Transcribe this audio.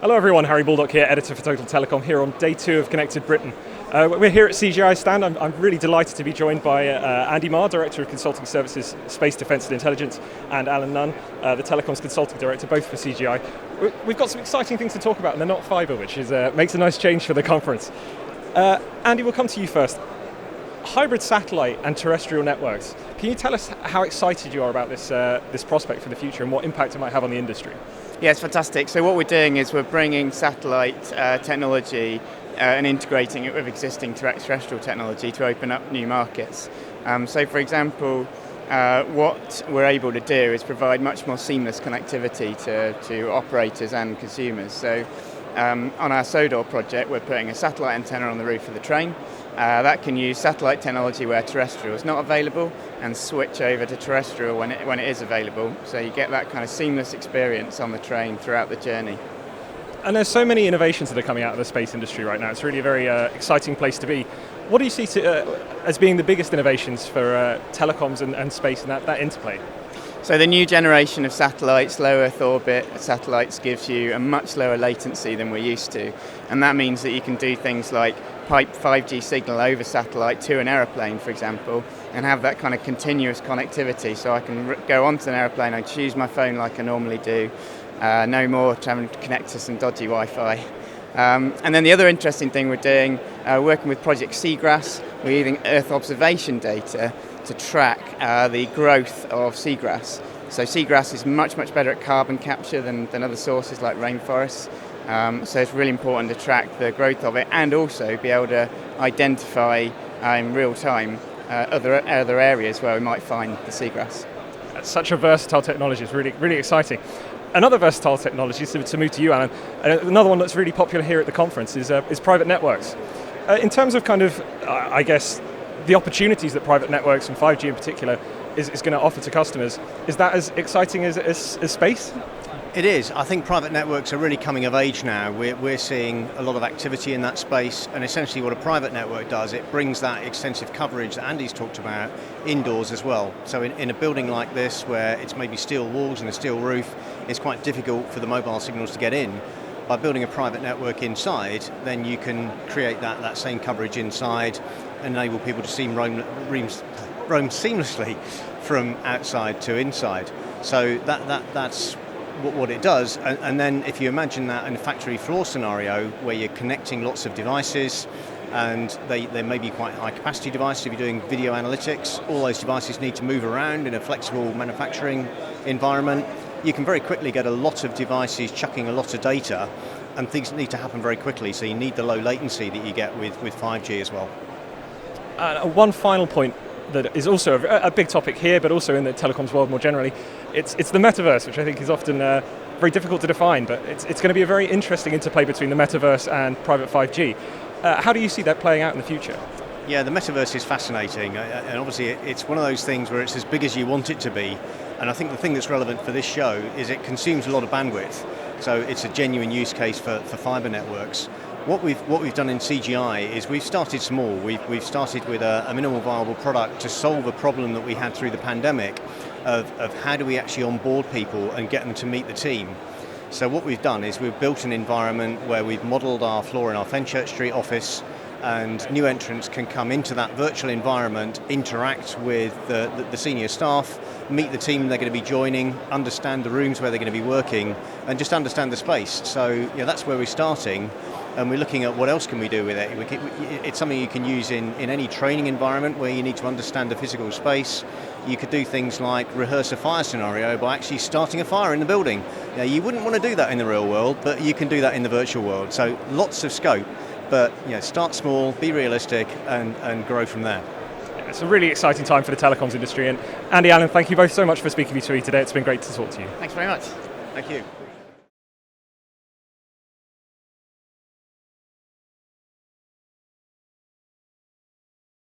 Hello everyone, Harry Baldock here, editor for Total Telecom, here on day 2 of Connected Britain. We're here at CGI stand. I'm really delighted to be joined by Andy Marr, Director of Consulting Services, Space, Defence and Intelligence, and Alan Nunn, the Telecoms Consulting Director, both for CGI. We've got some exciting things to talk about, and they're not fibre, which makes a nice change for the conference. Andy, we'll come to you first. Hybrid satellite and terrestrial networks. Can you tell us how excited you are about this prospect for the future and what impact it might have on the industry? Yeah, it's fantastic. So what we're doing is we're bringing satellite technology and integrating it with existing terrestrial technology to open up new markets. So for example, what we're able to do is provide much more seamless connectivity to operators and consumers. So on our SODOR project, we're putting a satellite antenna on the roof of the train. That can use satellite technology where terrestrial is not available and switch over to terrestrial when it is available. So you get that kind of seamless experience on the train throughout the journey. And there's so many innovations that are coming out of the space industry right now. It's really a very exciting place to be. What do you see as being the biggest innovations for telecoms and space and that interplay? So the new generation of satellites, low Earth orbit satellites, gives you a much lower latency than we're used to. And that means that you can do things like pipe 5G signal over satellite to an aeroplane, for example, and have that kind of continuous connectivity. So I can go onto an aeroplane, I choose my phone like I normally do, no more having to connect to some dodgy Wi-Fi. And then the other interesting thing we're doing, working with Project Seagrass, we're using Earth observation data to track the growth of seagrass. So seagrass is much better at carbon capture than other sources like rainforests. So it's really important to track the growth of it and also be able to identify in real time other areas where we might find the seagrass. That's such a versatile technology. It's really exciting. Another versatile technology, to move to you, Alan, another one that's really popular here at the conference is private networks. In terms of I guess, the opportunities that private networks and 5G in particular is going to offer to customers, is that as exciting as space? It is. I think private networks are really coming of age now. We're seeing a lot of activity in that space, and essentially what a private network does, it brings that extensive coverage that Andy's talked about indoors as well. So in a building like this, where it's maybe steel walls and a steel roof, it's quite difficult for the mobile signals to get in. By building a private network inside, then you can create that same coverage inside and enable people to roam seamlessly from outside to inside. So that's what it does. And then if you imagine that in a factory floor scenario where you're connecting lots of devices, and they may be quite high capacity devices. If you're doing video analytics, all those devices need to move around in a flexible manufacturing environment. You can very quickly get a lot of devices chucking a lot of data, and things need to happen very quickly, so you need the low latency that you get with 5G as well. One final point that is also a big topic here, but also in the telecoms world more generally, it's the metaverse, which I think is often very difficult to define, but it's going to be a very interesting interplay between the metaverse and private 5G. How do you see that playing out in the future? Yeah, the metaverse is fascinating, and obviously it's one of those things where it's as big as you want it to be, and I think the thing that's relevant for this show is it consumes a lot of bandwidth, so it's a genuine use case for fibre networks. What we've done in CGI is we've started small. We've started with a minimal viable product to solve a problem that we had through the pandemic of how do we actually onboard people and get them to meet the team. So what we've done is we've built an environment where we've modelled our floor in our Fenchurch Street office, and new entrants can come into that virtual environment, interact with the senior staff, meet the team they're going to be joining, understand the rooms where they're going to be working, and just understand the space. So that's where we're starting, and we're looking at what else can we do with it. It's something you can use in any training environment where you need to understand the physical space. You could do things like rehearse a fire scenario by actually starting a fire in the building. You wouldn't want to do that in the real world, but you can do that in the virtual world. So lots of scope. But start small, be realistic, and grow from there. It's a really exciting time for the telecoms industry. And Andy, Alan, thank you both so much for speaking to me today. It's been great to talk to you. Thanks very much. Thank you.